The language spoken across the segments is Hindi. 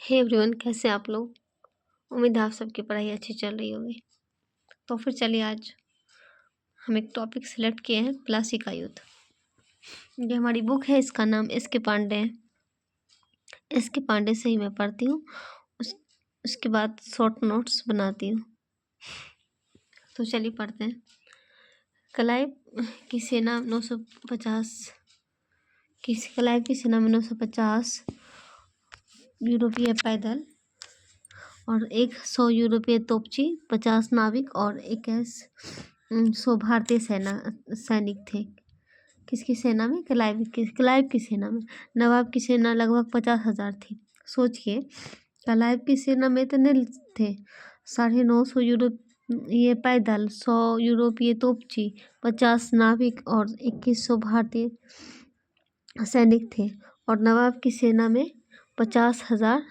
हे एवरीवन, कैसे हैं आप लोग। उम्मीद है आप सबकी पढ़ाई अच्छी चल रही होगी। तो फिर चलिए, आज हम एक टॉपिक सेलेक्ट किए हैं, प्लासी का युद्ध। ये हमारी बुक है, इसका नाम एस के पांडे है। एस के पांडे से ही मैं पढ़ती हूँ, उसके बाद शॉर्ट नोट्स बनाती हूँ। तो चलिए पढ़ते हैं। क्लाइव की सेना 950 क्लाइव की सेना में 950 यूरोपीय पैदल और 100 यूरोपीय तोपची, 50 नाविक और 2100 भारतीय सैनिक थे। किसकी सेना में? क्लाइव की सेना में। नवाब की सेना लगभग 50,000 थी। सोचिए, क्लाइव की सेना में इतने थे, 950 ये पैदल, 100 यूरोपीय तोपची, 50 नाविक और 2100 भारतीय सैनिक थे। और नवाब की सेना में 50,000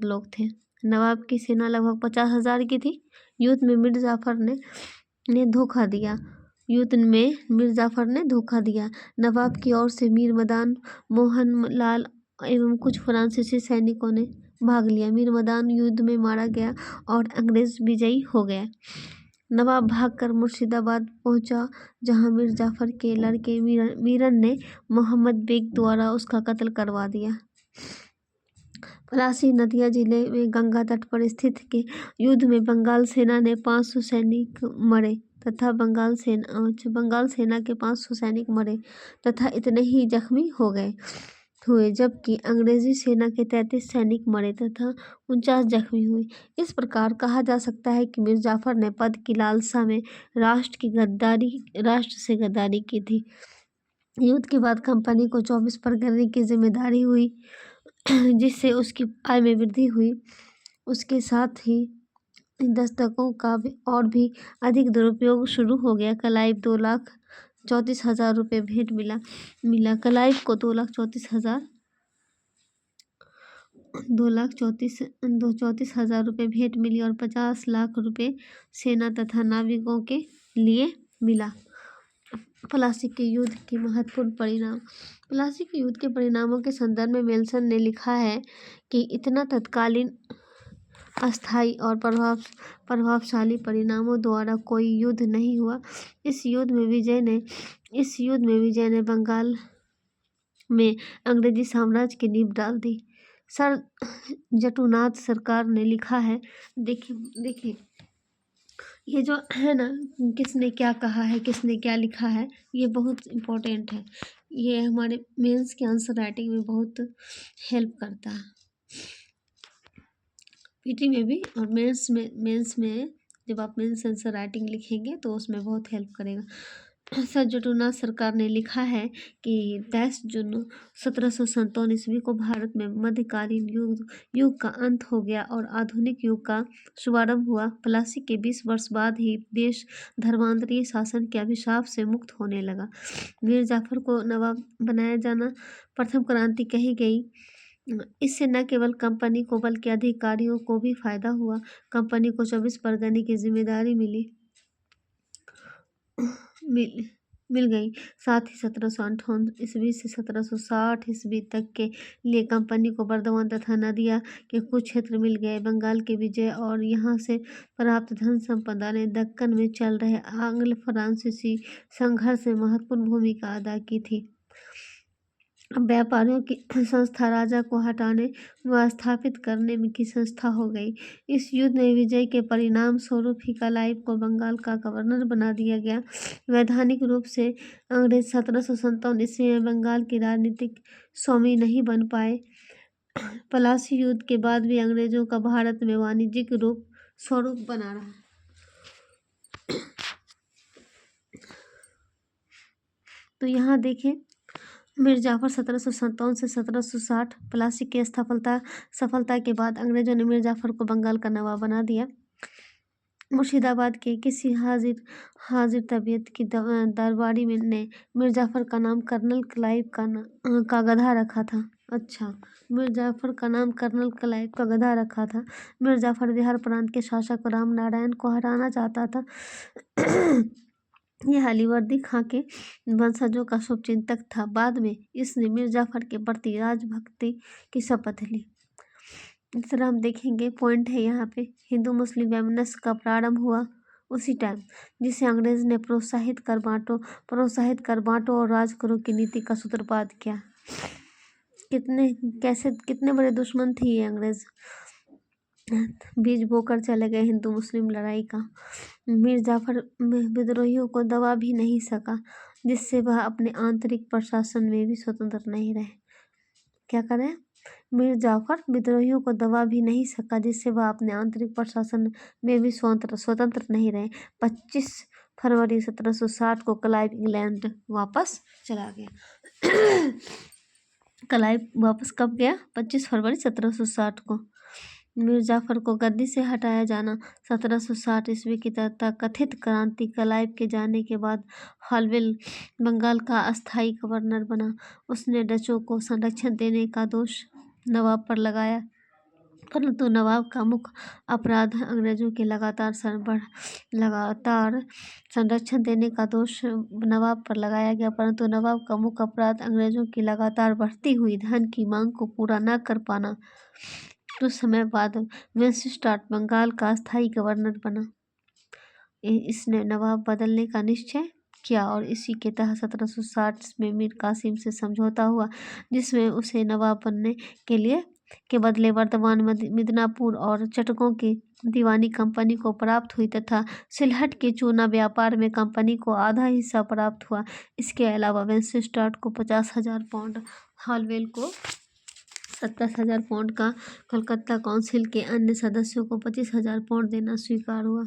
लोग थे। नवाब की सेना लगभग 50,000 की थी। युद्ध में मीर जाफर ने धोखा दिया। नवाब की ओर से मीर मदान, मोहन लाल एवं कुछ फ्रांसीसी सैनिकों ने भाग लिया। मीर मदान युद्ध में मारा गया और अंग्रेज विजयी हो गया। नवाब भागकर मुर्शिदाबाद पहुंचा, जहां मीर जाफर के लड़के मीरन ने मोहम्मद बेग द्वारा उसका कत्ल करवा दिया। प्लासी नदिया जिले में गंगा तट पर स्थित के युद्ध में बंगाल सेना ने 500 सैनिक मरे तथा बंगाल सेना के 500 सैनिक मरे तथा इतने ही जख्मी हुए, जबकि अंग्रेजी सेना के 33 सैनिक मरे तथा 49 जख्मी हुए। इस प्रकार कहा जा सकता है कि मीर जाफर ने पद की लालसा में राष्ट्र से गद्दारी की थी। युद्ध के बाद कंपनी को 24 परगने की जिम्मेदारी हुई, जिससे उसकी आय में वृद्धि हुई। उसके साथ ही दस्तकों का और भी अधिक दुरुपयोग शुरू हो गया। क्लाइव 2,34,000 रुपये भेंट मिला। क्लाइव को 2,34,000 रुपये भेंट मिली और 50 लाख रुपये सेना तथा नाविकों के लिए मिला। प्लासी के युद्ध के महत्वपूर्ण परिणाम। प्लासी के युद्ध के परिणामों के संदर्भ में मेल्सन ने लिखा है कि इतना तत्कालीन, अस्थायी और प्रभावशाली परिणामों द्वारा कोई युद्ध नहीं हुआ। इस युद्ध में विजय ने बंगाल में अंग्रेजी साम्राज्य की नींव डाल दी। सर जटूनाथ सरकार ने लिखा है, देखिए ये जो है ना, किसने क्या कहा है, किसने क्या लिखा है, ये बहुत इम्पोर्टेंट है। ये हमारे मेंस के आंसर राइटिंग में बहुत हेल्प करता है, पीटी में भी और मेंस में जब आप मेंस आंसर राइटिंग लिखेंगे तो उसमें बहुत हेल्प करेगा। सर जटूनाथ सरकार ने लिखा है कि 10 जून 1757 ईस्वी को भारत में मध्यकालीन युग का अंत हो गया और आधुनिक युग का शुभारंभ हुआ। प्लासी के 20 वर्ष बाद ही देश धर्मांतरीय शासन के अभिशाप से मुक्त होने लगा। मीर जाफर को नवाब बनाया जाना प्रथम क्रांति कही गई। इससे न केवल कंपनी को बल्कि अधिकारियों को भी फायदा हुआ। कंपनी को 24 परगने की जिम्मेदारी मिल गई। साथ ही 1758 ईस्वी से 1760 ईस्वी तक के लिए कंपनी को बर्धमान तथा नदिया के कुछ क्षेत्र मिल गए। बंगाल के विजय और यहाँ से प्राप्त धन संपदा ने दक्कन में चल रहे आंग्ल फ्रांसीसी संघर्ष में महत्वपूर्ण भूमिका अदा की थी। व्यापारियों की संस्था राजा को हटाने व स्थापित करने की संस्था हो गई। इस युद्ध में विजय के परिणाम स्वरूप ही क्लाइव को बंगाल का गवर्नर बना दिया गया। वैधानिक रूप से अंग्रेज 1757 ईस्वी में बंगाल की राजनीतिक स्वामी नहीं बन पाए। प्लासी युद्ध के बाद भी अंग्रेजों का भारत में वाणिज्यिक स्वरूप बना रहा। तो यहाँ देखें, मीर जाफर 1757 से 1760। प्लासी की सफलता के बाद अंग्रेजों ने मीर जाफर को बंगाल का नवाब बना दिया। मुर्शिदाबाद के किसी हाजिर तबीयत की दरबारी ने मीर जाफर का नाम कर्नल क्लाइव का गधा रखा था। अच्छा, मीर जाफर का नाम कर्नल क्लाइव का गधा रखा था। मीर जाफर बिहार प्रांत के शासक राम नारायण को हराना चाहता था। यह अलीवर्दी खां के वंशजों का शुभचिंतक था। बाद में इसने मीर जाफर के प्रति राजभक्ति की शपथ ली। इस तरह हम देखेंगे, पॉइंट है यहाँ पे, हिंदू मुस्लिम वैमनस्य का प्रारंभ हुआ उसी टाइम, जिसे अंग्रेज ने प्रोत्साहित कर बांटो और राज करो की नीति का सूत्रपात किया। कितने बड़े दुश्मन थे ये अंग्रेज, बीज बोकर चले गए हिंदू मुस्लिम लड़ाई का। मीर जाफर विद्रोहियों को दबा भी नहीं सका, जिससे वह अपने आंतरिक प्रशासन में भी स्वतंत्र नहीं रहे। क्या करें? मीर जाफर विद्रोहियों को दबा भी नहीं सका, जिससे वह अपने आंतरिक प्रशासन में भी स्वतंत्र नहीं रहे। 25 फरवरी 1760 को क्लाइव इंग्लैंड वापस चला गया। क्लाइव वापस कब गया? 25 फरवरी 1760 को। मीर जाफर को गद्दी से हटाया जाना। 1760 ईस्वी की कथित क्रांति। क्लाइव के जाने के बाद हॉलवेल बंगाल का अस्थायी गवर्नर बना। उसने डचों को संरक्षण देने का दोष नवाब पर लगाया, परंतु नवाब का मुख्य अपराध अंग्रेजों के लगातार संरक्षण देने का दोष नवाब पर लगाया गया, परंतु नवाब का मुख्य अपराध अंग्रेजों की लगातार बढ़ती हुई धन की मांग को पूरा न कर पाना। कुछ समय बाद वेंसिस्टार्ट बंगाल का अस्थायी गवर्नर बना। इसने नवाब बदलने का निश्चय किया और इसी के तहत 1760 में मीर कासिम से समझौता हुआ, जिसमें उसे नवाब बनने के बदले वर्तमान मिदनापुर और चटकों की दीवानी कंपनी को प्राप्त हुई तथा सिलहट के चूना व्यापार में कंपनी को आधा हिस्सा प्राप्त हुआ। इसके अलावा वेंसिस्टार्ट को 50,000 पाउंड, हॉलवेल को 27,000 पाउंड का, कलकत्ता काउंसिल के अन्य सदस्यों को 25,000 पाउंड देना स्वीकार हुआ।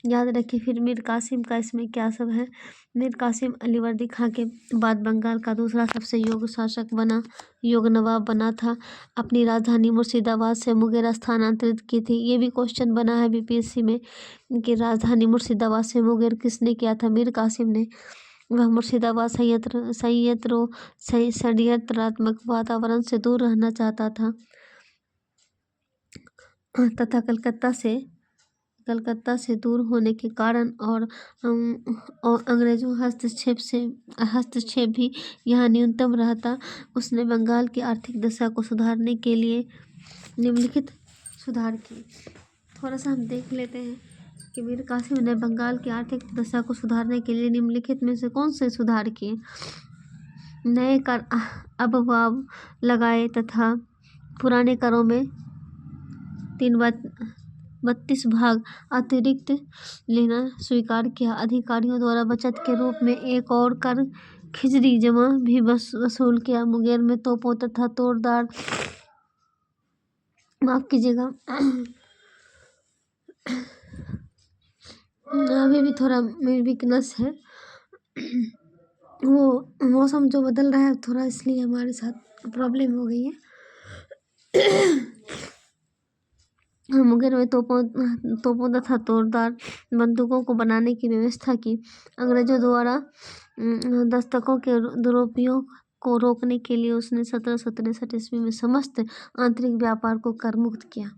याद रखिए। फिर मीर कासिम का इसमें क्या सब है। मीर कासिम अलीवर्दी खां के बाद बंगाल का दूसरा सबसे योग्य नवाब बना था। अपनी राजधानी मुर्शिदाबाद से मुंगेर स्थानांतरित की थी। ये भी क्वेश्चन बना है बीपीएससी में कि राजधानी मुर्शिदाबाद से मुंगेर किसने किया था? मीर कासिम ने। वह मुर्शिदाबाद षड्यंत्रात्मक वातावरण से दूर रहना चाहता था तथा कलकत्ता से दूर होने के कारण और अंग्रेजों हस्तक्षेप भी यहाँ न्यूनतम रहता। उसने बंगाल की आर्थिक दशा को सुधारने के लिए निम्नलिखित सुधार किए। थोड़ा सा हम देख लेते हैं कि मीर कासिम ने बंगाल की आर्थिक दशा को सुधारने के लिए निम्नलिखित में से कौन से सुधार किए। नए कर अबवाब लगाए तथा पुराने करों में 32 भाग अतिरिक्त लेना स्वीकार किया। अधिकारियों द्वारा बचत के रूप में एक और कर खिजरी जमा भी वसूल किया। मुंगेर में तोपों तथा तोरदार, माफ कीजिएगा, अभी भी थोड़ा मेरी वीकनेस है, वो मौसम जो बदल रहा है थोड़ा, इसलिए हमारे साथ प्रॉब्लम हो गई है। मुंगेर में तोपों तथा तोरदार बंदूकों को बनाने की व्यवस्था की। अंग्रेजों द्वारा दस्तकों के दुरुपयोग को रोकने के लिए उसने 1763 ईस्वी में समस्त आंतरिक व्यापार को कर मुक्त किया।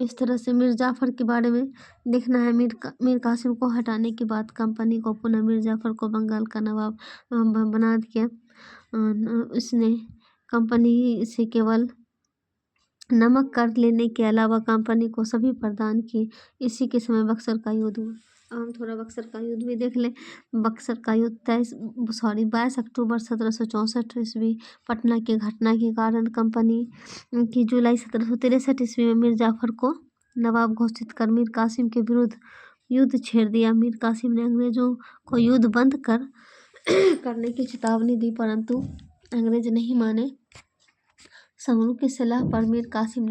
इस तरह से मीर जाफर के बारे में देखना है। मीर कासिम को हटाने के बाद कंपनी को पुनः मीर जाफर को बंगाल का नवाब बना दिया। इसने कंपनी से केवल नमक कर लेने के अलावा कंपनी को सभी प्रदान किए। इसी के समय बक्सर का युद्ध हुआ। अब हम थोड़ा बक्सर का युद्ध भी देख लें। बक्सर का युद्ध 22 अक्टूबर 1764 ईस्वी पटना की घटना के कारण कंपनी की जुलाई 1763 ईस्वी में मीर जाफर को नवाब घोषित कर मीर कासिम के विरुद्ध युद्ध छेड़ दिया। मीर कासिम ने अंग्रेजों को युद्ध बंद करने की चेतावनी दी, परंतु अंग्रेज नहीं माने। समरू की सलाह पर मीर कासिम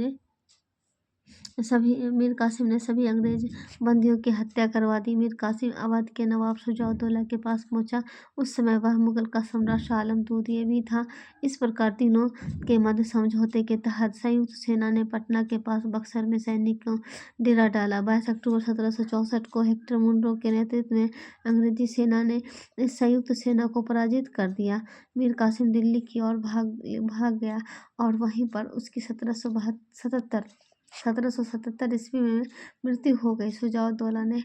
ने सभी अंग्रेज बंदियों की हत्या करवा दी। मीर कासिम अवध के नवाब शुजाउद्दौला के पास पहुंचा। उस समय वह मुगल का सम्राट शाह आलम द्वितीय भी था। इस प्रकार तीनों के मध्य समझौते के तहत संयुक्त सेना ने पटना के पास बक्सर में सैनिकों डेरा डाला। 22 अक्टूबर 1764 को हेक्टर मुनरो के नेतृत्व में अंग्रेजी सेना ने इस संयुक्त सेना को पराजित कर दिया। मीर कासिम दिल्ली की ओर भाग गया और वहीं पर उसकी 1777 ईस्वी में मृत्यु हो गई। शुजाउद्दौला ने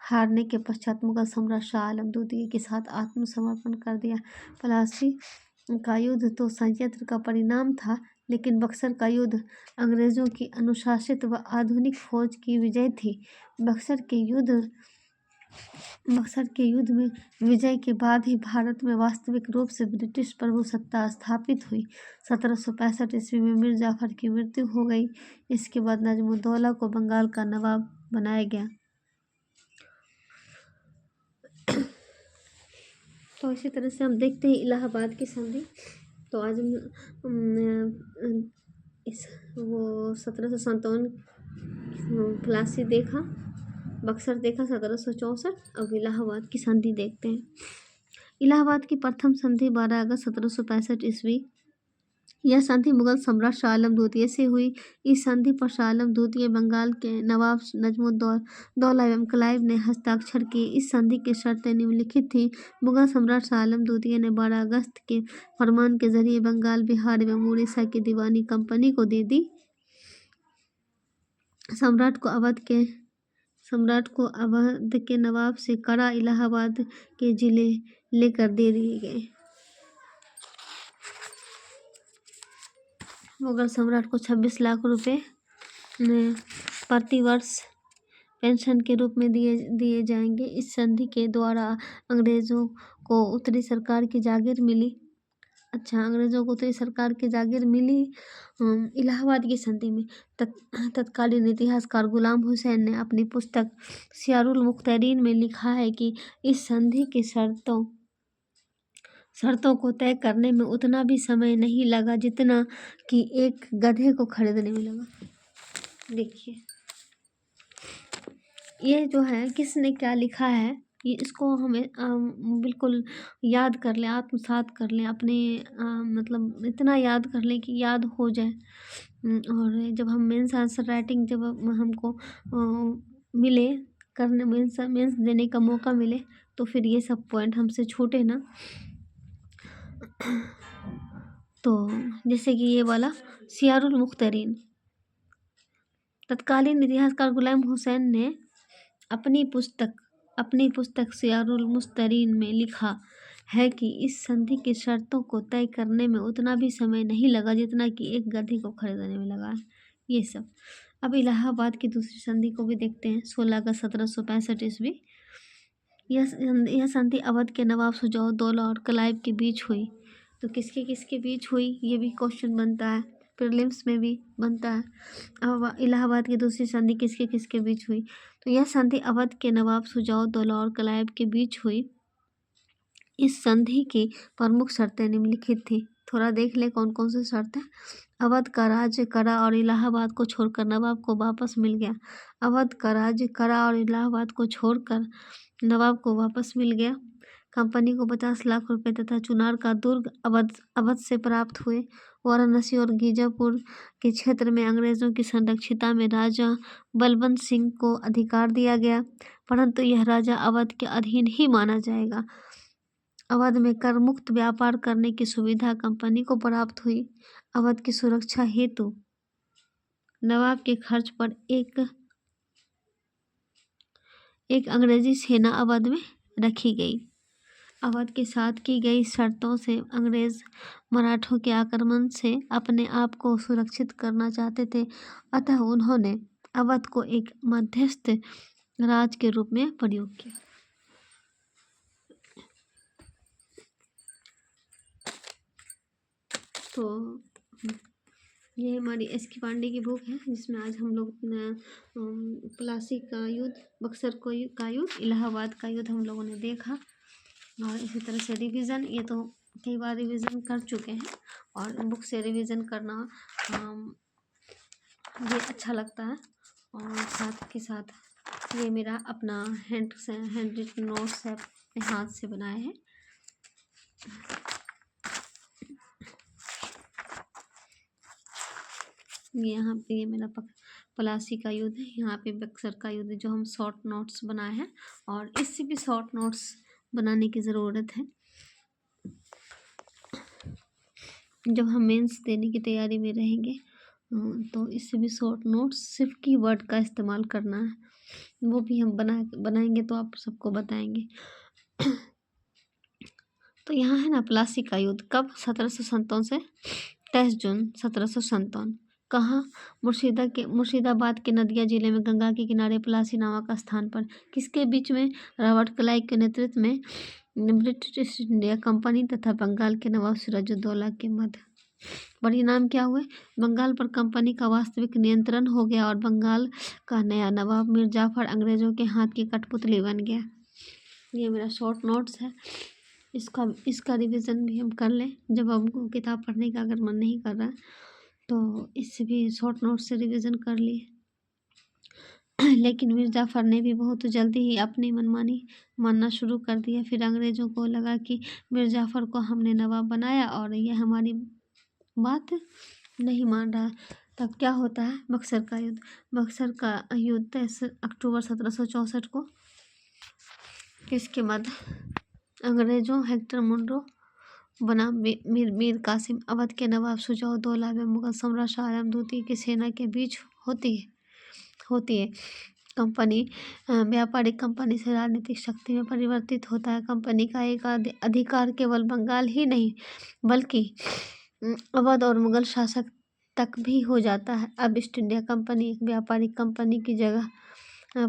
हारने के पश्चात मुगल सम्राट शाह आलम द्वितीय के साथ आत्मसमर्पण कर दिया। प्लासी का युद्ध तो संयंत्र का परिणाम था, लेकिन बक्सर का युद्ध अंग्रेजों की अनुशासित व आधुनिक फौज की विजय थी। बक्सर के युद्ध में विजय के बाद ही भारत में वास्तविक रूप से ब्रिटिश प्रभुसत्ता स्थापित हुई। 1765 ईस्वी में मीर जाफर की मृत्यु हो गई। इसके बाद नजमुद्दौला को बंगाल का नवाब बनाया गया। तो इसी तरह से हम देखते हैं इलाहाबाद की संधि। तो आज हम इस वो 1757 प्लासी देखा, बक्सर देखा 1764। अब इलाहाबाद की संधि देखते हैं। इलाहाबाद की प्रथम संधि 12 अगस्त 1765 ईस्वी। यह संधि मुगल सम्राट शाह आलम द्वितीय से हुई। इस संधि पर शाह आलम द्वितीय, बंगाल के नवाब नजमुद्दौला एवं क्लाइव ने हस्ताक्षर किए। इस संधि की शर्तें निम्नलिखित थीं। मुगल सम्राट शाह आलम द्वितीय ने 12 अगस्त के फरमान के जरिए बंगाल, बिहार एवं उड़ीसा की दीवानी कंपनी को दे दी। सम्राट को अवध के नवाब से करा इलाहाबाद के जिले लेकर दे दिए गए। मुगल सम्राट को 26 लाख रुपए प्रति वर्ष पेंशन के रूप में दिए जाएंगे। इस संधि के द्वारा अंग्रेजों को उत्तरी सरकार की जागीर मिली। अंग्रेजों को उत्तरी सरकार की जागीर मिली। इलाहाबाद की संधि में तत्कालीन इतिहासकार गुलाम हुसैन ने अपनी पुस्तक सियारुल मुख्तरीन में लिखा है कि इस संधि की शर्तों को तय करने में उतना भी समय नहीं लगा जितना कि एक गधे को खरीदने में लगा। देखिए ये जो है किसने क्या लिखा है, ये इसको हमें बिल्कुल याद कर लें, आत्मसात कर लें, अपने मतलब इतना याद कर लें कि याद हो जाए। और जब हम मेंस आंसर राइटिंग जब हमको मिले करने, मेंस देने का मौका मिले, तो फिर ये सब पॉइंट हमसे छूटे ना। तो जैसे कि ये वाला सियारुल मुख्तरीन, तत्कालीन इतिहासकार गुलाम हुसैन ने अपनी पुस्तक सियारुल मुख्तरीन में लिखा है कि इस संधि की शर्तों को तय करने में उतना भी समय नहीं लगा जितना कि एक गधे को खरीदने में लगा। ये सब। अब इलाहाबाद की दूसरी संधि को भी देखते हैं। 16 अगस्त 1765 ईस्वी। यह संधि अवध के नवाब शुजाउद्दौला और क्लाइव के बीच हुई। तो किसके किसके बीच हुई, ये भी क्वेश्चन बनता है, प्रीलिम्स में भी बनता है। अब इलाहाबाद की दूसरी संधि किसके किसके बीच हुई, तो यह संधि अवध के नवाब शुजाउद्दौला और क्लाइव के बीच हुई। इस संधि की प्रमुख शर्तें निम्नलिखित थी। थोड़ा देख ले कौन कौन सी शर्तें। अवध का राज्य करा और इलाहाबाद को छोड़कर नवाब को वापस मिल गया। अवध का राज्य करा और इलाहाबाद को छोड़कर नवाब को वापस मिल गया। कंपनी को 50 लाख रुपए तथा चुनार का दुर्ग अवध से प्राप्त हुए। वाराणसी और गीजापुर के क्षेत्र में अंग्रेजों की संरक्षिता में राजा बलवंत सिंह को अधिकार दिया गया, परंतु यह राजा अवध के अधीन ही माना जाएगा। अवध में कर मुक्त व्यापार करने की सुविधा कंपनी को प्राप्त हुई। अवध की सुरक्षा हेतु नवाब के खर्च पर एक अंग्रेजी सेना अवध में रखी गई। अवध के साथ की गई शर्तों से अंग्रेज मराठों के आक्रमण से अपने आप को सुरक्षित करना चाहते थे, अतः उन्होंने अवध को एक मध्यस्थ राज के रूप में प्रयोग किया। तो ये हमारी एस.के. पांडे की बुक है, जिसमें आज हम लोग प्लासी का युद्ध, बक्सर का युद्ध, इलाहाबाद का युद्ध हम लोगों ने देखा। और इसी तरह से रिवीजन, ये तो कई बार रिवीजन कर चुके हैं, और बुक से रिवीजन करना ये अच्छा लगता है। और साथ के साथ ये मेरा अपना हैंड रिटन नोट्स है, अपने हाथ से बनाए हैं। यहाँ पे ये मेरा प्लासी का युद्ध है, यहाँ पे बक्सर का युद्ध जो हम शॉर्ट नोट्स बनाए हैं, और इससे भी शॉर्ट नोट्स बनाने की ज़रूरत है। जब हम मेंस देने की तैयारी में रहेंगे तो इससे भी शॉर्ट नोट्स सिर्फ कीवर्ड का इस्तेमाल करना है। वो भी हम बनाएंगे तो आप सबको बताएंगे। तो यहाँ है ना प्लासी का युद्ध कब? 1757 से 23 जून 1757। कहाँ? मुर्शिदाबाद के नदिया जिले में गंगा के किनारे प्लासी नामक स्थान पर। किसके बीच में? रॉबर्ट क्लाइव के नेतृत्व में ब्रिटिश ईस्ट इंडिया कंपनी तथा बंगाल के नवाब सिराजुद्दौला के मध्य। परिणाम क्या हुए? बंगाल पर कंपनी का वास्तविक नियंत्रण हो गया और बंगाल का नया नवाब मीर जाफर अंग्रेजों के हाथ की कठपुतली बन गया। ये मेरा शॉर्ट नोट्स है, इसका रिवीजन भी हम कर लें जब हमको किताब पढ़ने का अगर मन नहीं कर रहा तो इससे भी शॉर्ट नोट से रिवीजन कर लिए। लेकिन मीर जाफर ने भी बहुत जल्दी ही अपनी मनमानी मानना शुरू कर दिया। फिर अंग्रेजों को लगा कि मीर जाफर को हमने नवाब बनाया और यह हमारी बात नहीं मान रहा। तब क्या होता है? बक्सर का युद्ध। बक्सर का युद्ध 23 अक्टूबर 1764 को किसके मध्य? अंग्रेजों हेक्टर मुनरो बनाम मीर कासिम अवध के नवाब शुजाउद्दौला व मुगल सम्राट शाह आलम द्वितीय की सेना के बीच होती है। कंपनी व्यापारिक कंपनी से राजनीतिक शक्ति में परिवर्तित होता है। कंपनी का एक अधिकार केवल बंगाल ही नहीं बल्कि अवध और मुगल शासक तक भी हो जाता है। अब ईस्ट इंडिया कंपनी एक व्यापारिक कंपनी की जगह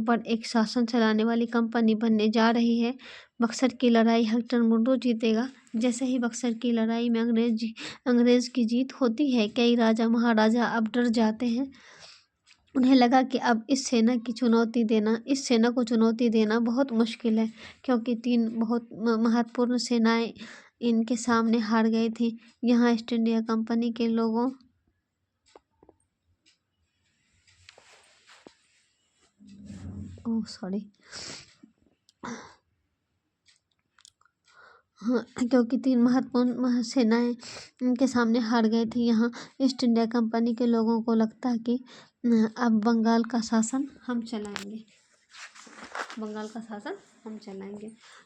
पर एक शासन चलाने वाली कंपनी बनने जा रही है। बक्सर की लड़ाई हेक्टर मुनरो जीतेगा। जैसे ही बक्सर की लड़ाई में अंग्रेज की जीत होती है, कई राजा महाराजा अब डर जाते हैं। उन्हें लगा कि अब इस सेना को चुनौती देना बहुत मुश्किल है, क्योंकि 3 बहुत महत्वपूर्ण सेनाएं इनके सामने हार गई थी। यहाँ ईस्ट इंडिया कंपनी के लोगों क्योंकि 3 महत्वपूर्ण सेनाएं इनके सामने हार गए थे। यहाँ ईस्ट इंडिया कंपनी के लोगों को लगता है कि अब बंगाल का शासन हम चलाएंगे।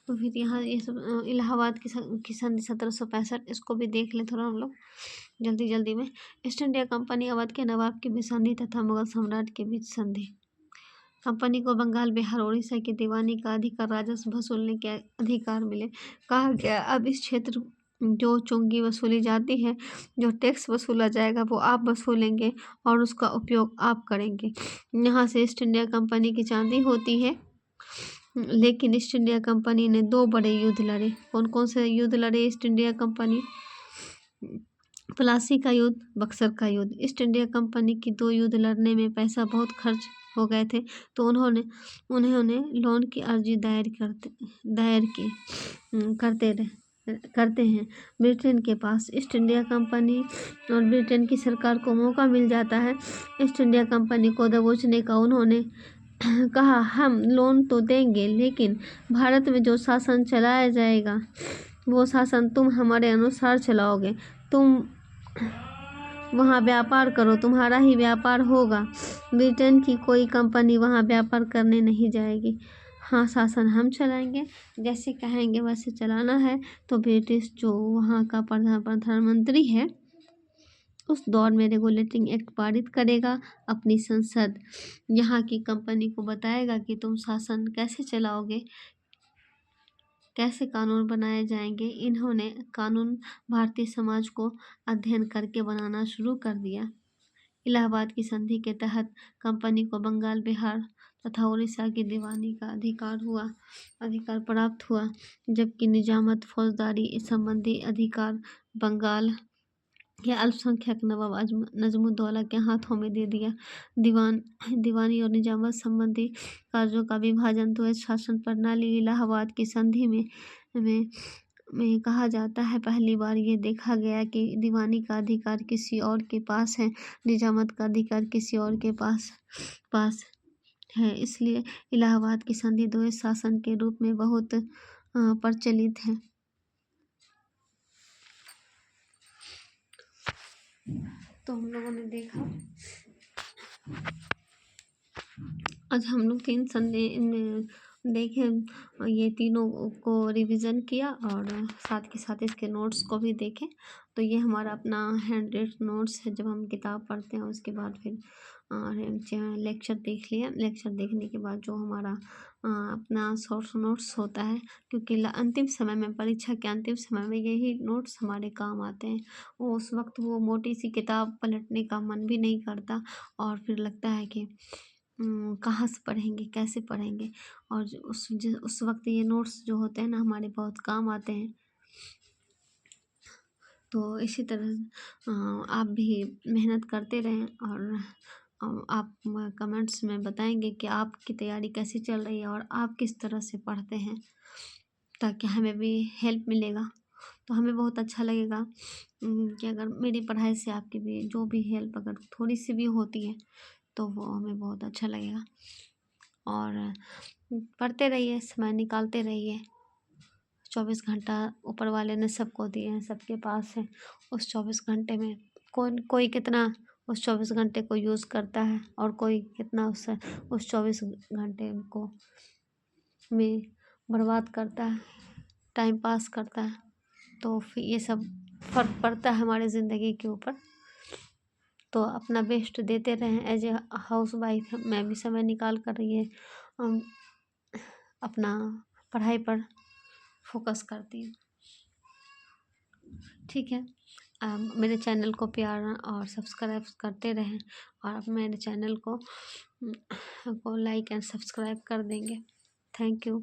तो फिर यहाँ ये सब इलाहाबाद की संधि 1765, इसको भी देख ले थोड़ा हम लोग जल्दी में। ईस्ट इंडिया कंपनी अवध के नवाब की भी संधि तथा मुगल सम्राट के बीच संधि। कंपनी को बंगाल, बिहार, उड़ीसा की दीवानी का अधिकार, राजस्व वसूलने के अधिकार मिले। कहा गया अब इस क्षेत्र जो चुंगी वसूली जाती है, जो टैक्स वसूला जाएगा वो आप वसूलेंगे और उसका उपयोग आप करेंगे। यहाँ से ईस्ट इंडिया कंपनी की चांदी होती है। लेकिन ईस्ट इंडिया कंपनी ने 2 बड़े युद्ध लड़े। कौन कौन से युद्ध लड़े ईस्ट इंडिया कंपनी? प्लासी का युद्ध, बक्सर का युद्ध। ईस्ट इंडिया कंपनी की 2 युद्ध लड़ने में पैसा बहुत खर्च हो गए थे, तो उन्होंने लोन की अर्जी करते हैं ब्रिटेन के पास। ईस्ट इंडिया कंपनी और ब्रिटेन की सरकार को मौका मिल जाता है ईस्ट इंडिया कंपनी को दबोचने का। उन्होंने कहा हम लोन तो देंगे, लेकिन भारत में जो शासन चलाया जाएगा वो शासन तुम हमारे अनुसार चलाओगे। तुम वहाँ व्यापार करो, तुम्हारा ही व्यापार होगा। ब्रिटेन की कोई कंपनी वहाँ व्यापार करने नहीं जाएगी। हाँ, शासन हम चलाएंगे, जैसे कहेंगे वैसे चलाना है। तो ब्रिटिश जो वहाँ का प्रधानमंत्री है उस दौर में रेगुलेटिंग एक्ट पारित करेगा। अपनी संसद यहाँ की कंपनी को बताएगा कि तुम शासन कैसे चलाओगे, कैसे कानून बनाए जाएंगे। इन्होंने कानून भारतीय समाज को अध्ययन करके बनाना शुरू कर दिया। इलाहाबाद की संधि के तहत कंपनी को बंगाल, बिहार तथा उड़ीसा की दीवानी का अधिकार प्राप्त हुआ, जबकि निजामत, फौजदारी संबंधी अधिकार बंगाल के अल्पसंख्यक नवाब नजमुद्दौला के हाथों में दे दिया। दीवानी और निजामत संबंधी कार्यों का विभाजन द्वैत शासन प्रणाली। इलाहाबाद की संधि में कहा जाता है, पहली बार ये देखा गया कि दीवानी का अधिकार किसी और के पास है, निजामत का अधिकार किसी और के पास है। इसलिए इलाहाबाद की संधि द्वैत शासन के रूप में बहुत प्रचलित है। तो हम लोगों ने देखा, आज हम लोग 3 देखें ये तीनों को रिवीजन किया और साथ के साथ इसके नोट्स को भी देखें। तो ये हमारा अपना हैंड रिट नोट्स है, जब हम किताब पढ़ते हैं उसके बाद फिर लेक्चर देख लिया। लेक्चर देखने के बाद जो हमारा अपना शॉर्ट नोट्स होता है, क्योंकि अंतिम समय में, परीक्षा के अंतिम समय में यही नोट्स हमारे काम आते हैं। वो उस वक्त वो मोटी सी किताब पलटने का मन भी नहीं करता और फिर लगता है कि कहाँ से पढ़ेंगे, कैसे पढ़ेंगे। और उस वक्त ये नोट्स जो होते हैं ना हमारे बहुत काम आते हैं। तो इसी तरह आप भी मेहनत करते रहें और आप कमेंट्स में बताएंगे कि आपकी तैयारी कैसी चल रही है और आप किस तरह से पढ़ते हैं, ताकि हमें भी हेल्प मिलेगा। तो हमें बहुत अच्छा लगेगा कि अगर मेरी पढ़ाई से आपकी भी जो भी हेल्प अगर थोड़ी सी भी होती है तो वो हमें बहुत अच्छा लगेगा। और पढ़ते रहिए, समय निकालते रहिए। 24 घंटा ऊपर वाले ने सबको दिए हैं, सबके पास है। उस 24 घंटे में कोई कितना उस 24 घंटे को यूज़ करता है और कोई कितना उस 24 घंटे को में बर्बाद करता है, टाइम पास करता है। तो फिर ये सब फ़र्क पड़ता है हमारे ज़िंदगी के ऊपर। तो अपना बेस्ट देते रहें। एज ए हाउस वाइफ मैं भी समय निकाल कर ये अपना पढ़ाई पर फोकस करती हूँ। ठीक है, मेरे चैनल को प्यार और सब्सक्राइब करते रहें और आप मेरे चैनल को लाइक एंड सब्सक्राइब कर देंगे। Thank you.